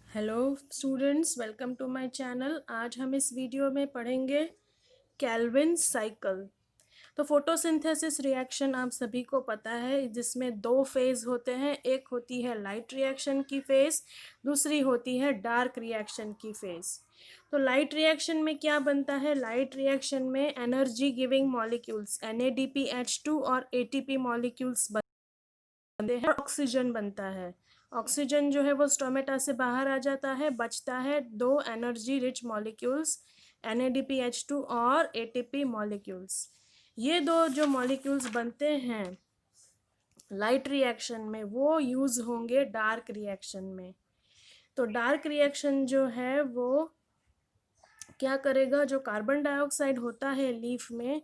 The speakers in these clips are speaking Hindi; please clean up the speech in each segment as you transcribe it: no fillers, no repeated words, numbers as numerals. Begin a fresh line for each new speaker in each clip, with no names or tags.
Hello students, welcome to my channel. आज हम इस वीडियो में पढ़ेंगे केल्विन साइकिल। तो फोटोसिंथेसिस रिएक्शन आप सभी को पता है, जिसमें दो फेज होते हैं। एक होती है लाइट रिएक्शन की फेज, दूसरी होती है डार्क रिएक्शन की फेज। तो लाइट रिएक्शन में क्या बनता है? लाइट रिएक्शन में एनर्जी गिविंग मॉलिक्यूल्स NADPH2 और ATP मॉलिक्यूल्स बनते हैं, ऑक्सीजन बनता है। ऑक्सीजन जो है वो स्टोमेटा से बाहर आ जाता है, बचता है दो एनर्जी रिच मॉलिक्यूल्स NADPH2 और ATP मॉलिक्यूल्स। ये दो जो मॉलिक्यूल्स बनते हैं लाइट रिएक्शन में, वो यूज होंगे डार्क रिएक्शन में। तो डार्क रिएक्शन जो है वो क्या करेगा? जो कार्बन डाइऑक्साइड होता है लीफ में,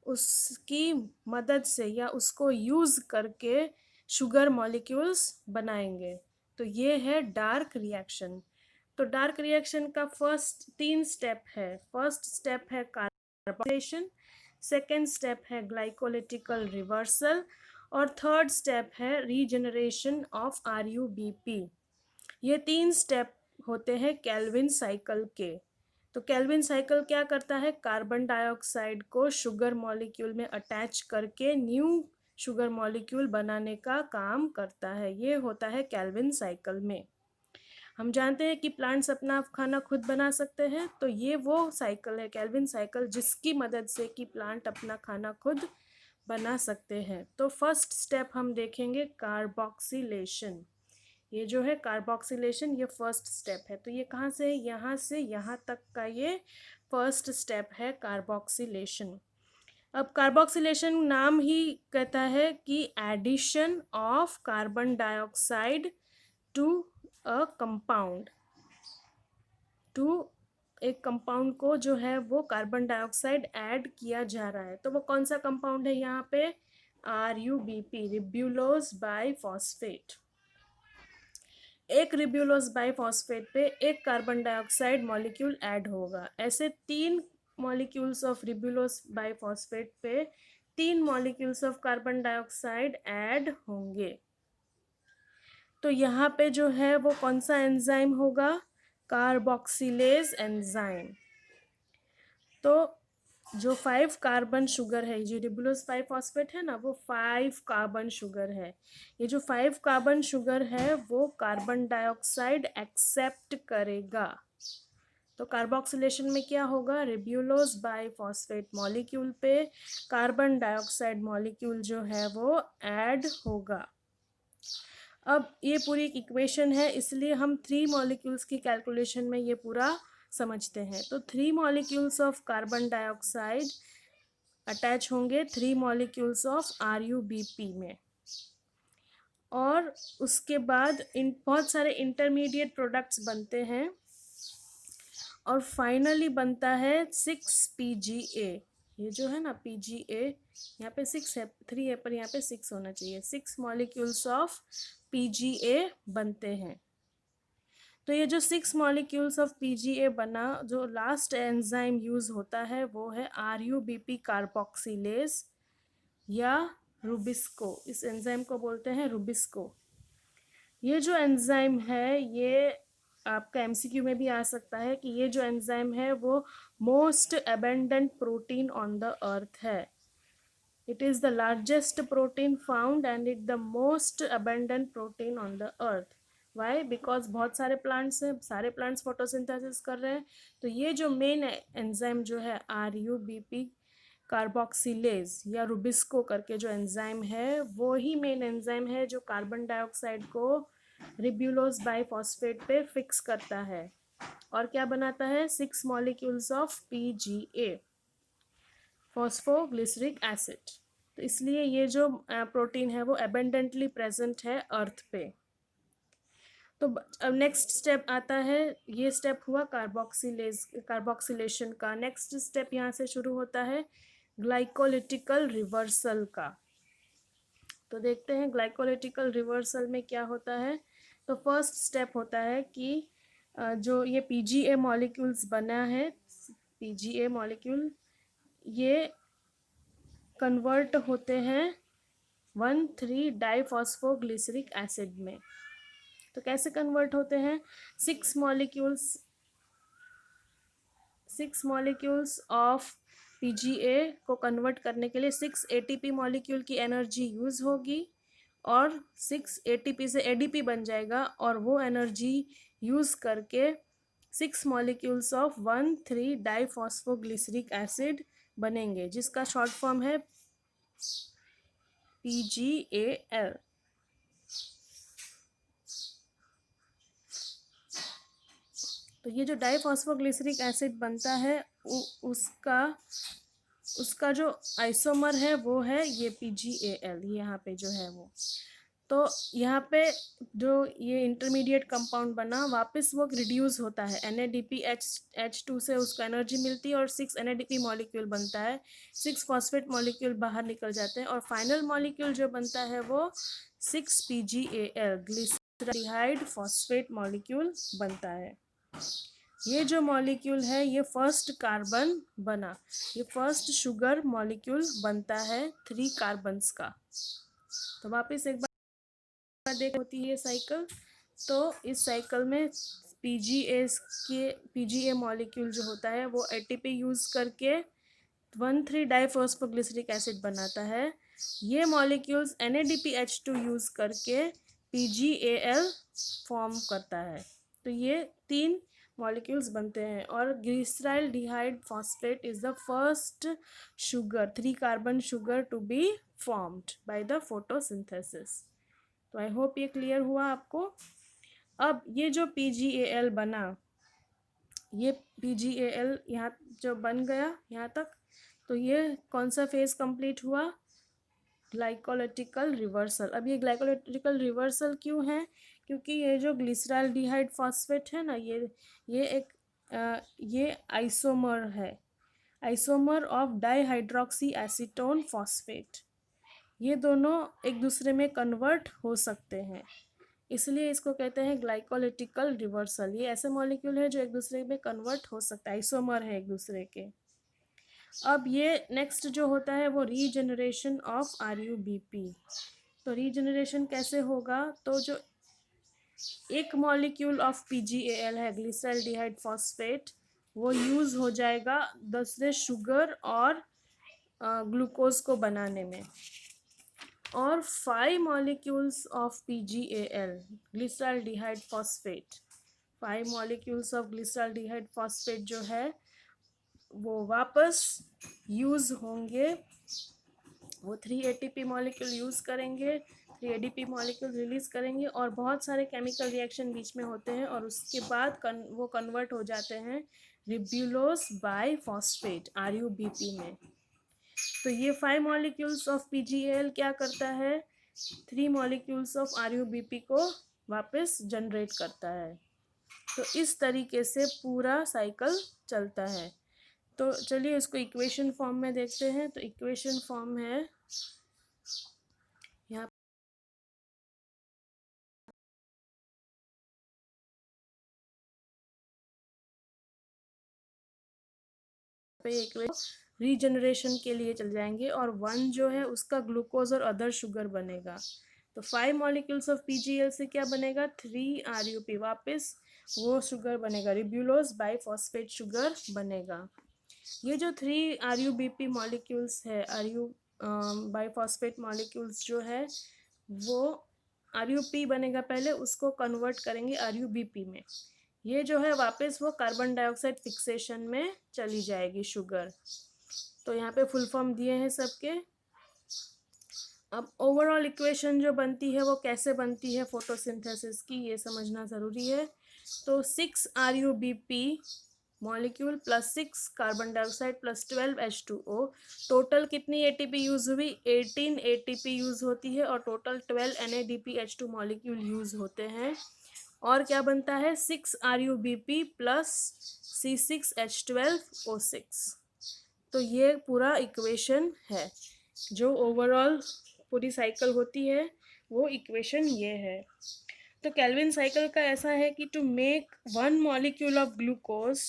उसकी मदद से या उसको यूज करके शुगर मॉलिक्यूल्स बनाएंगे। तो ये है डार्क रिएक्शन। तो डार्क रिएक्शन का फर्स्ट 3 स्टेप है। फर्स्ट स्टेप है कार्बोक्सिलेशन, सेकेंड स्टेप है ग्लाइकोलिटिकल रिवर्सल, और थर्ड स्टेप है रीजनरेशन ऑफ RUBP। ये 3 स्टेप होते हैं केल्विन साइकिल के। तो केल्विन साइकिल क्या करता है? कार्बन डाइऑक्साइड को शुगर मॉलिक्यूल में अटैच करके न्यू शुगर मॉलिक्यूल बनाने का काम करता है। ये होता है केल्विन साइकिल में। हम जानते हैं कि प्लांट्स अपना खाना खुद बना सकते हैं, तो ये वो साइकिल है केल्विन साइकिल, जिसकी मदद से कि प्लांट अपना खाना खुद बना सकते हैं। तो फर्स्ट स्टेप हम देखेंगे कार्बोक्सिलेशन। ये जो है कार्बोक्सिलेशन, ये फर्स्ट स्टेप है। तो ये कहाँ से है? यहाँ से यहाँ तक का ये फर्स्ट स्टेप है कार्बोक्सिलेशन। अब कार्बोक्सिलेशन नाम ही कहता है कि addition of carbon dioxide to a compound, to एक कंपाउंड को जो है वो कार्बन डाइऑक्साइड ऐड किया जा रहा है। तो वो कौन सा कंपाउंड है? यहाँ पे RUBP, रिब्यूलोज बाइफॉस्फेट। एक रिब्यूलोज बाइफॉस्फेट पे एक कार्बन डाइऑक्साइड मॉलिक्यूल ऐड होगा। ऐसे 3 मॉलिक्यूल्स ऑफ रिब्यूलोज बाइफॉस्फेट पे 3 molecules of carbon dioxide add होंगे। तो यहाँ पे जो है वो कौन सा एंजाइम होगा? Carboxylase enzyme. तो जो 5 कार्बन शुगर है, जो रिबुलोज 5 फॉस्फेट है ना, वो 5 कार्बन शुगर है। ये जो 5 कार्बन शुगर है वो कार्बन डाइऑक्साइड एक्सेप्ट करेगा। तो कार्बोक्सिलेशन में क्या होगा? रिब्यूलोज बाइफॉस्फेट मॉलिक्यूल पे कार्बन डाइऑक्साइड मॉलिक्यूल जो है वो ऐड होगा। अब ये पूरी एक इक्वेशन है, इसलिए हम 3 मॉलिक्यूल्स की कैलकुलेशन में ये पूरा समझते हैं। तो 3 molecules of carbon dioxide attach होंगे 3 मॉलिक्यूल्स ऑफ RUBP में, और उसके बाद बहुत सारे इंटरमीडिएट प्रोडक्ट्स बनते हैं, और फाइनली बनता है 6 PGA। ये जो है ना PGA, यहाँ पे 6 है, 3 है, पर यहाँ पे 6 होना चाहिए। 6 मॉलिक्यूल्स ऑफ PGA बनते हैं। तो ये जो 6 मॉलिक्यूल्स ऑफ PGA बना, जो लास्ट एंजाइम यूज होता है वो है RUBP कार्बोक्सिलेज या रुबिस्को। इस एंजाइम को बोलते हैं रुबिस्को। ये जो एंजाइम है, ये आपका MCQ में भी आ सकता है कि ये जो एंजाइम है वो most abundant protein on the earth है। It is the largest protein found and it the most abundant protein on the earth. Why? Because बहुत सारे प्लांट्स हैं, सारे प्लांट्स फोटोसिंथेसिस कर रहे हैं। तो ये जो मेन एंजाइम जो है RUBP कार्बोक्सिलेज या रुबिस्को करके जो एंजाइम है, वो ही मेन एंजाइम है जो कार्बन डाइऑक्साइड को रिब्यूलोज बाइफॉस्फेट पे फिक्स करता है और क्या बनाता है? 6 molecules of PGA, phosphoglyceric acid. तो इसलिए ये जो प्रोटीन है वो एबेंडेंटली प्रेजेंट है अर्थ पे। तो अब नेक्स्ट स्टेप आता है, ये स्टेप हुआ कार्बोक्सिलेशन का। नेक्स्ट स्टेप यहाँ से शुरू होता है ग्लाइकोलिटिकल रिवर्सल का। तो देखते हैं ग्लाइकोलिटिकल रिवर्सल में क्या होता है। तो फर्स्ट स्टेप होता है कि जो ये PGA मॉलिक्यूल्स बना है, PGA मॉलिक्यूल ये कन्वर्ट होते हैं 1,3 डाइफॉस्फोग्लिसरिक एसिड में। तो कैसे कन्वर्ट होते हैं? 6 मॉलिक्यूल्स ऑफ पीजीए को कन्वर्ट करने के लिए 6 एटीपी मॉलिक्यूल की एनर्जी यूज़ होगी और 6 एटीपी से एडीपी बन जाएगा और वो एनर्जी यूज़ करके 6 मॉलिक्यूल्स ऑफ 1,3 डाइफॉस्फोग्लिसरिक एसिड बनेंगे, जिसका शॉर्ट फॉर्म है PgAl। तो ये जो डाइफॉस्फोग्लिसरिक एसिड बनता है उसका जो आइसोमर है वो है ये PgAl, यहाँ पे जो है वो। तो यहाँ पे जो ये इंटरमीडिएट कंपाउंड बना वापस वो रिड्यूस होता है, NADPH2 से उसको एनर्जी मिलती है और 6 NADP मॉलिक्यूल बनता है, 6 फॉस्फेट मॉलिक्यूल बाहर निकल जाते हैं और फाइनल मॉलिक्यूल जो बनता है वो 6 PgAl ग्लिसरॉल्डिहाइड फॉस्फेट मॉलिक्यूल बनता है। ये जो मॉलिक्यूल है ये फर्स्ट कार्बन बना, ये फर्स्ट शुगर मॉलिक्यूल बनता है 3 कार्बन्स का। तो वापस एक बार देख होती है साइकिल। तो इस साइकिल में पीजीए मॉलिक्यूल जो होता है वो एटीपी यूज़ करके 1,3 डाइफॉस्फोग्लिसरिक एसिड बनाता है। ये मॉलिक्यूल्स NADPH2 यूज़ करके PgAl फॉर्म करता है। तो ये 3 मॉलिक्यूल्स बनते हैं और glyceraldehyde phosphate is the first sugar 3 carbon sugar to be formed by the photosynthesis. तो आई होप ये क्लियर हुआ आपको। अब ये जो PgAl बना, ये PgAl यहाँ जो बन गया यहाँ तक, तो ये कौन सा फेज कंप्लीट हुआ? ग्लाइकोलिटिकल रिवर्सल। अब ये ग्लाइकोलिटिकल रिवर्सल क्यों है? क्योंकि ये जो ग्लिसरॉल्डिहाइड फॉस्फेट है ना, ये आइसोमर है, isomer of dihydroxy acetone phosphate. ये दोनों एक दूसरे में कन्वर्ट हो सकते हैं, इसलिए इसको कहते हैं ग्लाइकोलिटिकल रिवर्सल। ये ऐसे मॉलिक्यूल है जो एक दूसरे में कन्वर्ट हो सकता है, आइसोमर है एक दूसरे के। अब ये नेक्स्ट जो होता है वो रीजनरेशन ऑफ RUBP। तो रीजनरेशन कैसे होगा? तो जो एक मॉलिक्यूल ऑफ PgAl है ग्लिसरॉल्डिहाइड फॉस्फेट, वो यूज़ हो जाएगा दूसरे शुगर और ग्लूकोज को बनाने में, और 5 molecules of PgAl glyceraldehyde phosphate, 5 molecules of glyceraldehyde phosphate जो है वो वापस यूज़ होंगे, वो 3 ATP मॉलिक्यूल यूज़ करेंगे, 3 ADP मॉलिक्यूल रिलीज़ करेंगे और बहुत सारे केमिकल रिएक्शन बीच में होते हैं और उसके बाद वो कन्वर्ट हो जाते हैं रिब्यूलोस बाइफॉस्फेट RUBP में। तो ये 5 मॉलिक्यूल्स ऑफ PgAl क्या करता है? 3 मॉलिक्यूल्स ऑफ RUBP को वापस जनरेट करता है। तो इस तरीके से पूरा साइकिल चलता है। तो चलिए इसको इक्वेशन फॉर्म में देखते हैं। तो इक्वेशन फॉर्म है यहाँ पे इक्वेशन रीजनरेशन के लिए चल जाएंगे और 1 जो है उसका ग्लूकोज और अदर शुगर बनेगा। तो 5 मॉलिक्यूल्स ऑफ PgAl से क्या बनेगा? 3 RUP, वापस वो शुगर बनेगा, रिब्यूलोस बाइफॉस्फेट शुगर बनेगा। ये जो 3 RUBP मॉलिक्यूल्स है, बाइफॉस्फेट मॉलिक्यूल्स जो है वो RUP बनेगा पहले, उसको कन्वर्ट करेंगे RUBP में। ये जो है वापस वो कार्बन डाइऑक्साइड फिक्सेशन में चली जाएगी शुगर। तो यहाँ पे फुल फॉर्म दिए हैं सबके। अब ओवरऑल इक्वेशन जो बनती है वो कैसे बनती है फोटोसिंथेसिस की, ये समझना ज़रूरी है। तो 6 RUBP molecule plus 6 carbon dioxide plus 12 H2O, total कितनी ATP यूज़ हुई? 18 ATP यूज़ होती है और टोटल 12 NADPH2 मॉलिक्यूल यूज़ होते हैं। और क्या बनता है? 6 RUBP प्लस C6H12O6। तो ये पूरा इक्वेशन है, जो ओवरऑल पूरी साइकिल होती है वो इक्वेशन ये है। तो केल्विन साइकिल का ऐसा है कि to make 1 molecule of glucose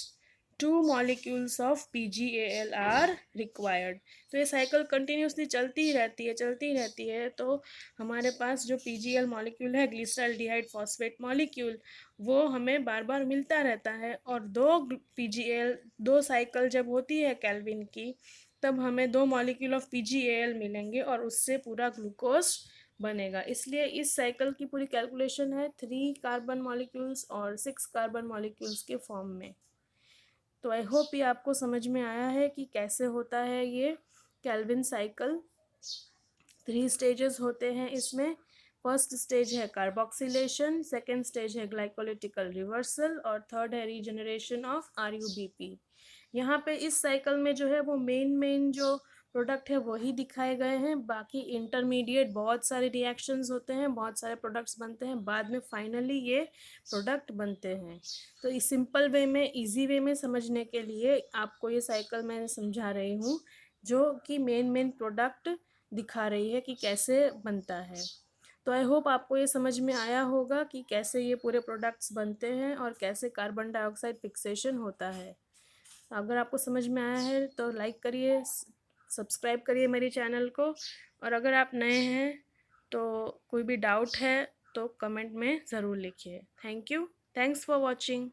2 molecules of PgAl are required. तो ये साइकिल कंटिन्यूसली चलती रहती है। तो हमारे पास जो PgAl मॉलिक्यूल है, ग्लिसरॉल्डिहाइड फॉस्फेट मॉलिक्यूल, वो हमें बार बार मिलता रहता है। और दो साइकिल जब होती है केल्विन की, तब हमें 2 मॉलिक्यूल ऑफ PgAl मिलेंगे और उससे पूरा ग्लूकोज बनेगा। इसलिए इस साइकिल की पूरी कैलकुलेशन है 3 कार्बन मॉलिक्यूल्स और 6 कार्बन मॉलिक्यूल्स के फॉर्म में। तो आई होप ये आपको समझ में आया है कि कैसे होता है ये केल्विन साइकिल। 3 स्टेजेस होते हैं इसमें। फर्स्ट स्टेज है कार्बोक्सिलेशन, सेकेंड स्टेज है ग्लाइकोलिटिकल रिवर्सल और थर्ड है रीजनरेशन ऑफ RUBP। यहाँ पे इस साइकिल में जो है वो मेन जो प्रोडक्ट है वही दिखाए गए हैं। बाकी इंटरमीडिएट बहुत सारे रिएक्शंस होते हैं, बहुत सारे प्रोडक्ट्स बनते हैं, बाद में फाइनली ये प्रोडक्ट बनते हैं। तो इस सिंपल वे में, इजी वे में समझने के लिए आपको ये साइकिल मैं समझा रही हूँ, जो कि मेन प्रोडक्ट दिखा रही है कि कैसे बनता है। तो आई होप आपको ये समझ में आया होगा कि कैसे ये पूरे प्रोडक्ट्स बनते हैं और कैसे कार्बन डाइऑक्साइड फिक्सेशन होता है। अगर आपको समझ में आया है तो लाइक करिए, सब्सक्राइब करिए मेरे चैनल को। और अगर आप नए हैं तो कोई भी डाउट है तो कमेंट में ज़रूर लिखिए। Thank you, thanks for watching.